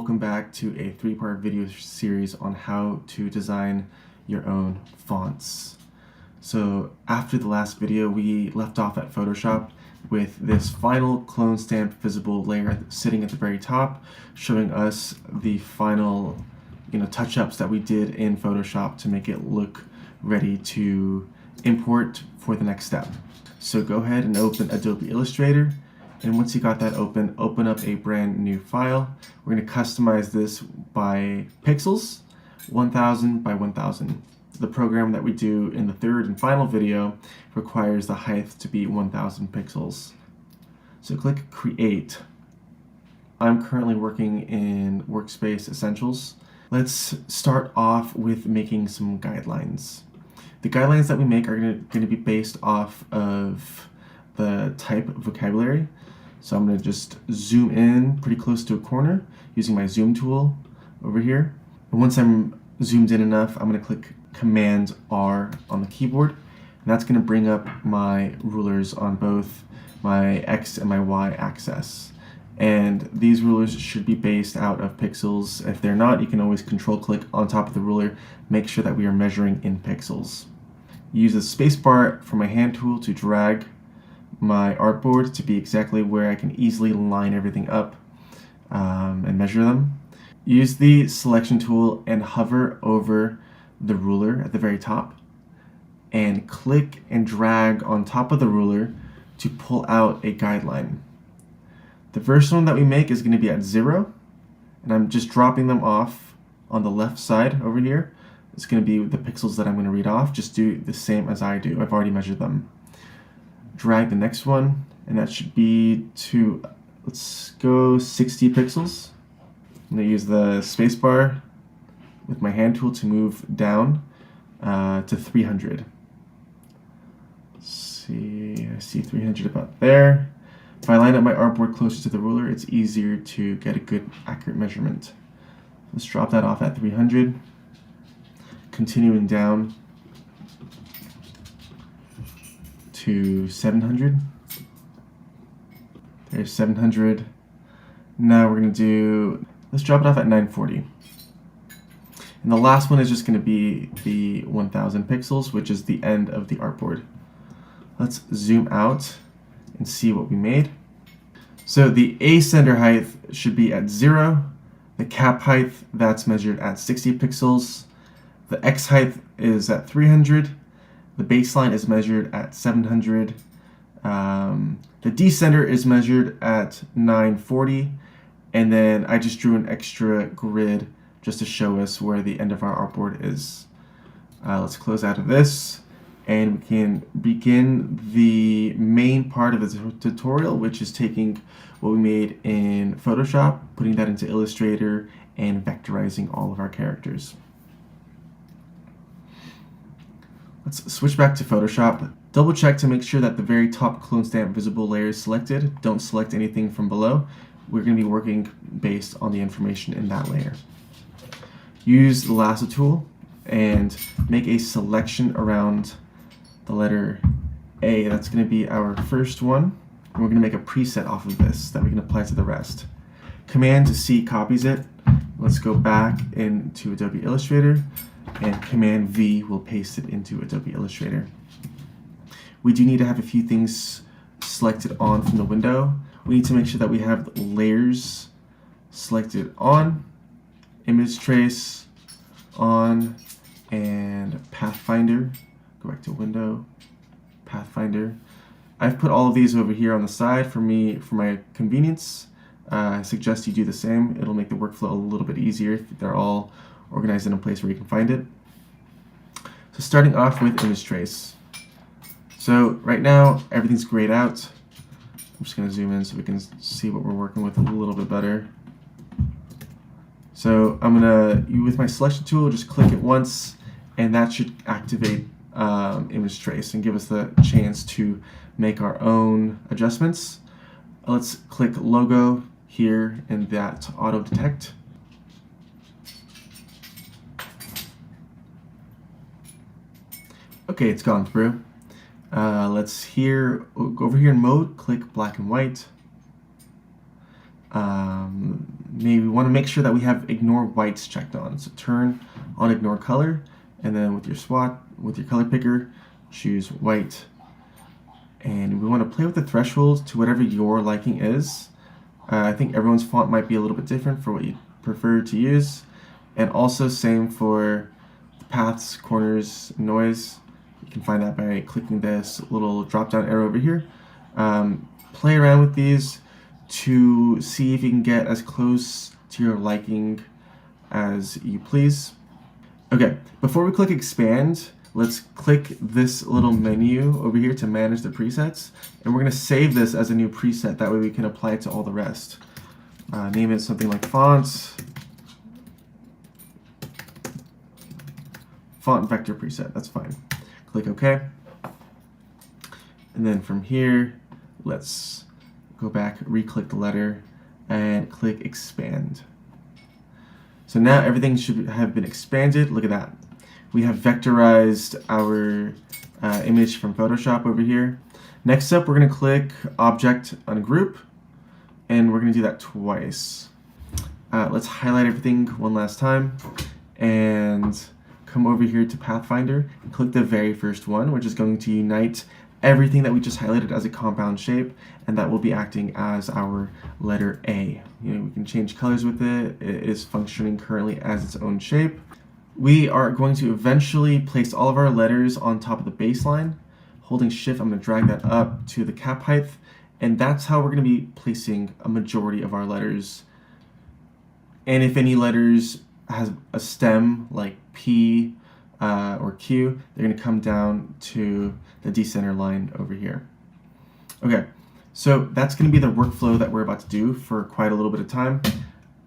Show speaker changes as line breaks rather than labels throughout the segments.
welcome back to a 3-part video series on how to design your own fonts. So after the last video, we left off at Photoshop with this final clone stamp visible layer sitting at the very top, showing us the final touch-ups that we did in Photoshop to make it look ready to import for the next step. So go ahead and open Adobe Illustrator. And once you got that open, open up a brand new file. We're going to customize this by pixels, 1000 by 1000. The program that we do in the third and final video requires the height to be 1000 pixels. So click Create. I'm currently working in Workspace Essentials. Let's start off with making some guidelines. The guidelines that we make are going to be based off of the type of vocabulary. So I'm going to just zoom in pretty close to a corner using my zoom tool over here. And once I'm zoomed in enough, I'm going to click Command R on the keyboard. And that's going to bring up my rulers on both my X and my Y axis. And these rulers should be based out of pixels. If they're not, you can always control click on top of the ruler, make sure that we are measuring in pixels. Use the spacebar for my hand tool to drag my artboard to be exactly where I can easily line everything up and measure them. Use the selection tool and hover over the ruler at the very top and click and drag on top of the ruler to pull out a guideline. The first one that we make is going to be at 0, and I'm just dropping them off on the left side over here. It's going to be the pixels that I'm going to read off. Just do the same as I do. I've already measured them. Drag the next one, and that should be to, let's go 60 pixels. I'm going to use the spacebar with my hand tool to move down to 300. Let's see, I see 300 about there. If I line up my artboard closer to the ruler, it's easier to get a good accurate measurement. Let's drop that off at 300. Continuing down to 700. There's 700. Now we're going to do, let's drop it off at 940. And the last one is just going to be the 1000 pixels, which is the end of the artboard. Let's zoom out and see what we made. So the A center height should be at 0. The cap height, that's measured at 60 pixels. The X height is at 300. The baseline is measured at 700. The decenter is measured at 940. And then I just drew an extra grid just to show us where the end of our artboard is. Let's close out of this, and we can begin the main part of the tutorial, which is taking what we made in Photoshop, putting that into Illustrator, and vectorizing all of our characters. Let's switch back to Photoshop. Double check to make sure that the very top clone stamp visible layer is selected. Don't select anything from below. We're going to be working based on the information in that layer. Use the lasso tool and make a selection around the letter A. That's going to be our first one. And we're going to make a preset off of this that we can apply to the rest. Command C copies it. Let's go back into Adobe Illustrator, and Command V will paste it into Adobe Illustrator. We do need to have a few things selected on from the window. We need to make sure that we have layers selected on, image trace on, and Pathfinder. Go back to window, Pathfinder. I've put all of these over here on the side for my convenience. I suggest you do the same. It'll make the workflow a little bit easier if they're all organized in a place where you can find it. So starting off with image trace. So right now everything's grayed out. I'm just going to zoom in so we can see what we're working with a little bit better. So I'm going to, with my selection tool, just click it once, and that should activate image trace and give us the chance to make our own adjustments. Let's click logo here in that auto detect. Okay, it's gone through. Let's go over here in mode, click black and white. we want to make sure that we have ignore whites checked on. So turn on ignore color, and then with your color picker, choose white. And we want to play with the threshold to whatever your liking is. I think everyone's font might be a little bit different for what you prefer to use. And also same for paths, corners, noise. You can find that by clicking this little drop down arrow over here. Play around with these to see if you can get as close to your liking as you please. Okay, before we click expand, let's click this little menu over here to manage the presets, and we're going to save this as a new preset. That way we can apply it to all the rest. Name it something like font vector preset. That's fine. Click OK. And then from here, let's go back, re-click the letter, and click expand. So now everything should have been expanded. Look at that. We have vectorized our image from Photoshop over here. Next up, we're going to click Object Ungroup, and we're going to do that twice. Let's highlight everything one last time, and come over here to Pathfinder and click the very first one, which is going to unite everything that we just highlighted as a compound shape, and that will be acting as our letter A. We can change colors with it. It is functioning currently as its own shape. We are going to eventually place all of our letters on top of the baseline. Holding shift, I'm going to drag that up to the cap height, and that's how we're going to be placing a majority of our letters. And if any letters has a stem like P or Q, they're going to come down to the decenter line over here. Okay, so that's going to be the workflow that we're about to do for quite a little bit of time.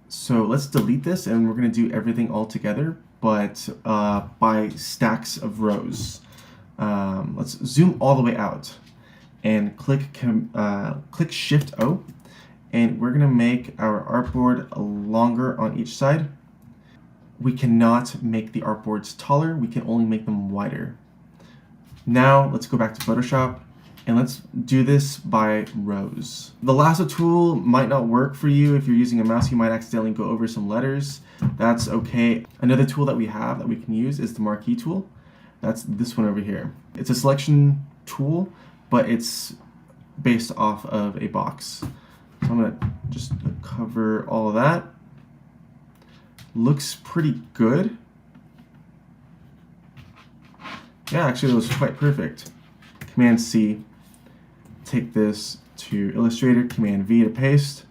So let's delete this, and we're going to do everything all together, but by stacks of rows. Let's zoom all the way out and click Shift O, and we're going to make our artboard longer on each side. We cannot make the artboards taller, we can only make them wider. Now let's go back to Photoshop and let's do this by rows. The lasso tool might not work for you. If you're using a mouse, you might accidentally go over some letters. That's okay. Another tool that we have that we can use is the marquee tool. That's this one over here. It's a selection tool, but it's based off of a box. So I'm gonna just cover all of that. Looks pretty good. Yeah, actually that was quite perfect. Command C, take this to Illustrator, Command V to paste.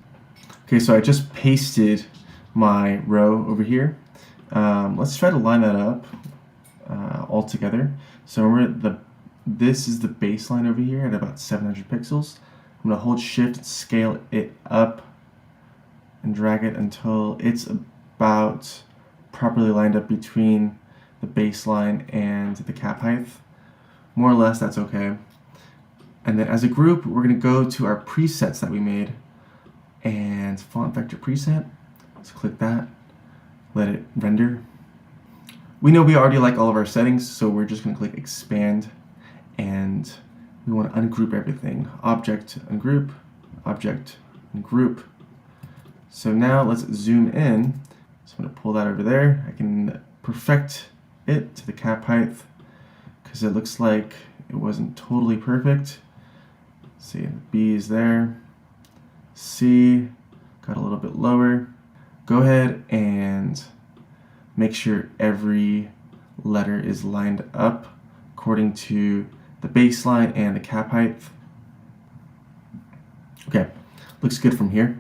Okay, so I just pasted my row over here. Let's try to line that up all together. So remember, this is the baseline over here at about 700 pixels. I'm gonna hold Shift and scale it up and drag it until it's about properly lined up between the baseline and the cap height. More or less, that's okay. And then as a group, we're going to go to our presets that we made, and font vector preset. Let's click that, let it render. We know we already like all of our settings, so we're just going to click expand, and we want to ungroup everything. Object ungroup, object ungroup. So now let's zoom in. So I'm going to pull that over there. I can perfect it to the cap height because it looks like it wasn't totally perfect. Let's see, B is there. C got a little bit lower. Go ahead and make sure every letter is lined up according to the baseline and the cap height. Okay, looks good from here.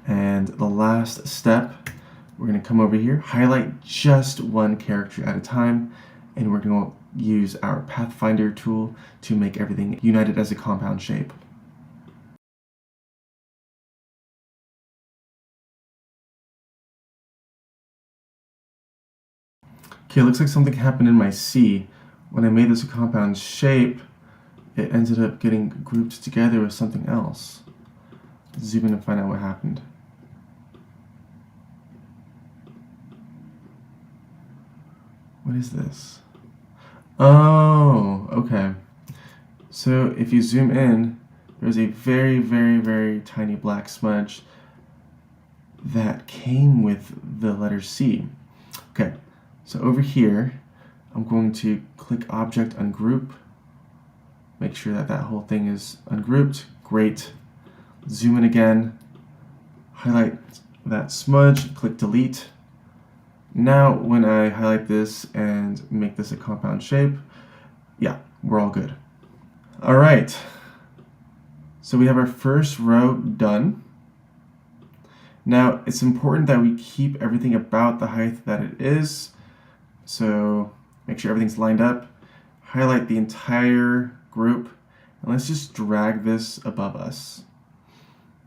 And the last step, we're going to come over here, highlight just one character at a time, and we're going to use our Pathfinder tool to make everything united as a compound shape. Okay, it looks like something happened in my C. When I made this a compound shape, it ended up getting grouped together with something else. Let's zoom in and find out what happened. What is this? Oh, okay. So if you zoom in, there's a very, very, very tiny black smudge that came with the letter C. Okay, so over here, I'm going to click Object, Ungroup. Make sure that that whole thing is ungrouped. Great. Zoom in again. Highlight that smudge, click Delete. Now, when I highlight this and make this a compound shape, yeah, we're all good. All right, so we have our first row done. Now, it's important that we keep everything about the height that it is. So make sure everything's lined up. Highlight the entire group, and let's just drag this above us.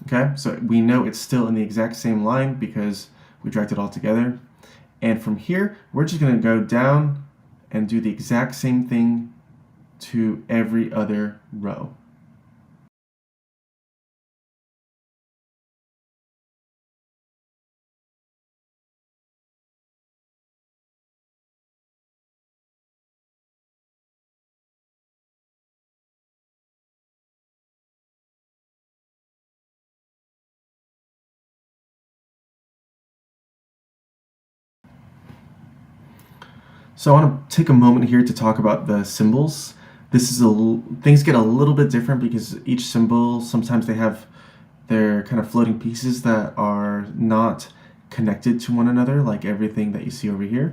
Okay, so we know it's still in the exact same line because we dragged it all together. And from here, we're just going to go down and do the exact same thing to every other row. So I want to take a moment here to talk about the symbols. This is things get a little bit different because each symbol, sometimes they have their kind of floating pieces that are not connected to one another, like everything that you see over here.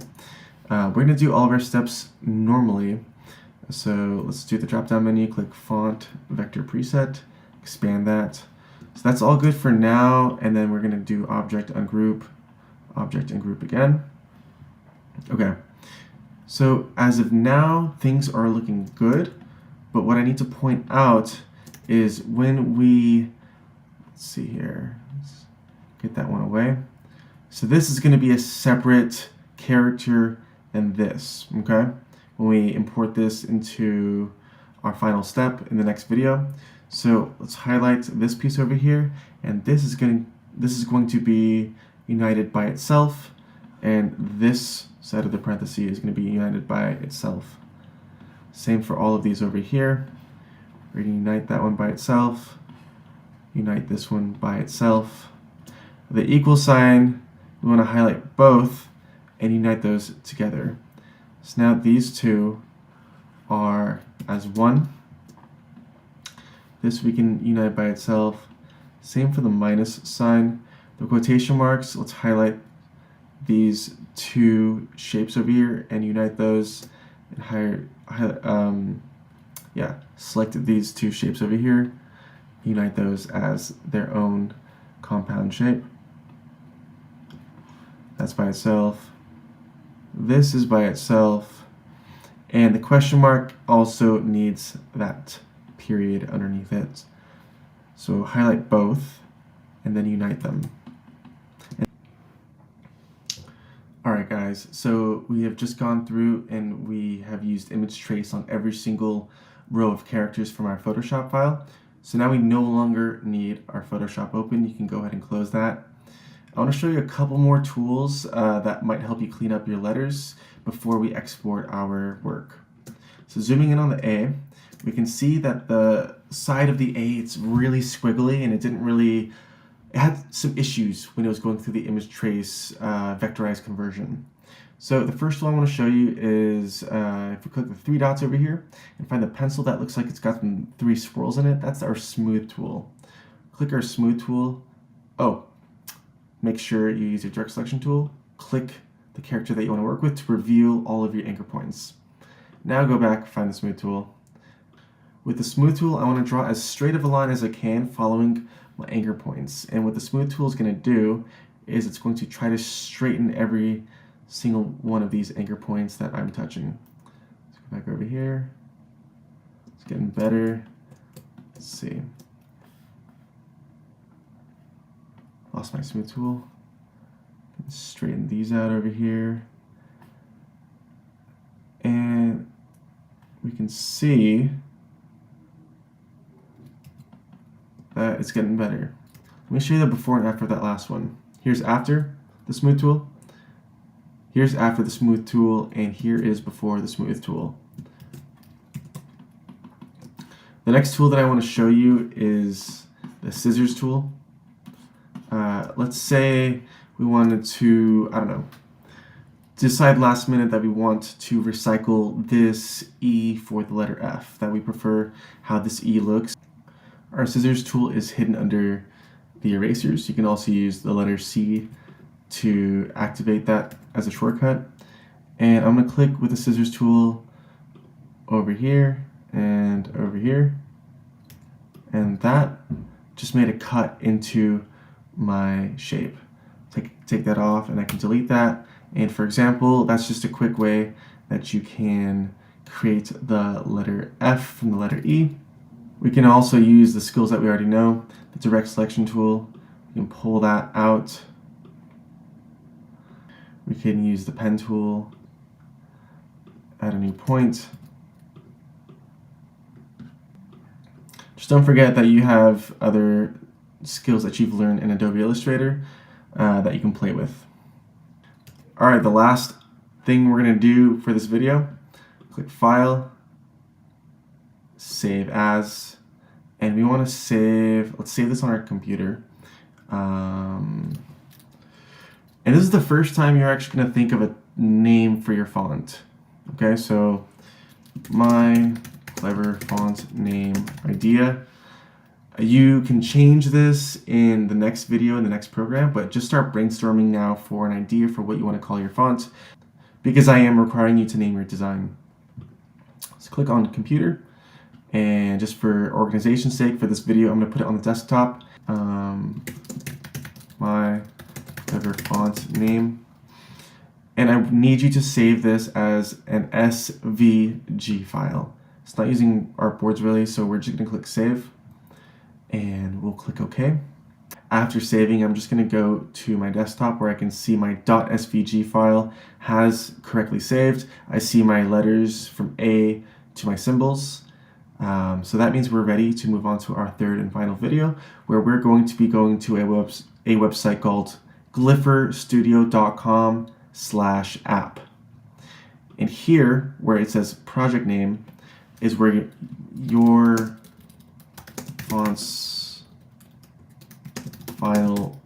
We're going to do all of our steps normally. So let's do the drop-down menu, click Font, Vector Preset, expand that. So that's all good for now, and then we're going to do Object, Ungroup again. Okay. So as of now, things are looking good, but what I need to point out is when we, let's see here, let's get that one away. So this is going to be a separate character than this, okay? When we import this into our final step in the next video. So let's highlight this piece over here, and this is going to be united by itself, and this side of the parenthesis is going to be united by itself. Same for all of these over here. We're going to unite that one by itself, unite this one by itself. The equal sign, we want to highlight both and unite those together. So now these two are as one. This we can unite by itself. Same for the minus sign. The quotation marks, let's highlight these two shapes over here and unite those, and select these two shapes over here, unite those as their own compound shape. That's by itself. This is by itself, and the question mark also needs that period underneath it. So highlight both and then unite them. Alright guys, so we have just gone through and we have used image trace on every single row of characters from our Photoshop file. So now we no longer need our Photoshop open. You can go ahead and close that. I want to show you a couple more tools that might help you clean up your letters before we export our work. So zooming in on the A, we can see that the side of the A, it's really squiggly and it had some issues when it was going through the image trace vectorized conversion. So the first one I want to show you is if we click the three dots over here and find the pencil that looks like it's got some three swirls in it, that's our smooth tool. Click our smooth tool. Oh, make sure you use your direct selection tool. Click the character that you want to work with to reveal all of your anchor points. Now go back, find the smooth tool. With the smooth tool, I want to draw as straight of a line as I can following my anchor points. And what the smooth tool is going to do is it's going to try to straighten every single one of these anchor points that I'm touching. Let's go back over here. It's getting better. Let's see. Lost my smooth tool. Straighten these out over here. And we can see that it's getting better. Let me show you the before and after that last one. Here's after the smooth tool. Here's after the smooth tool, and here is before the smooth tool. The next tool that I want to show you is the scissors tool. Let's say we wanted to, I don't know, decide last minute that we want to recycle this E for the letter F, that we prefer how this E looks. Our scissors tool is hidden under the erasers. You can also use the letter C to activate that as a shortcut. And I'm going to click with the scissors tool over here and over here. And that just made a cut into my shape. Take that off and I can delete that. And for example, that's just a quick way that you can create the letter F from the letter E. We can also use the skills that we already know, the direct selection tool. We can pull that out. We can use the pen tool, add a new point. Just don't forget that you have other skills that you've learned in Adobe Illustrator that you can play with. Alright, the last thing we're going to do for this video, click File, Save As, and we want to save, let's save this on our computer. And this is the first time you're actually going to think of a name for your font. Okay, so my clever font name idea. You can change this in the next video, in the next program, but just start brainstorming now for an idea for what you want to call your font, because I am requiring you to name your design. So click on computer, and just for organization's sake, for this video, I'm going to put it on the desktop. My clever font name. And I need you to save this as an SVG file. It's not using artboards really, so we're just going to click save. And we'll click OK. After saving, I'm just going to go to my desktop where I can see my .svg file has correctly saved. I see my letters from A to my symbols. So that means we're ready to move on to our third and final video, where we're going to be going to a website called glypherstudio.com/app. And here, where it says project name, is where your font's final,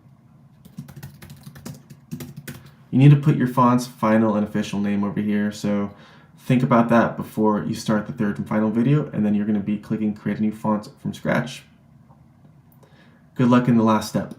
you need to put your font's final and official name over here. So think about that before you start the third and final video, and then you're going to be clicking create a new font from scratch. Good luck in the last step.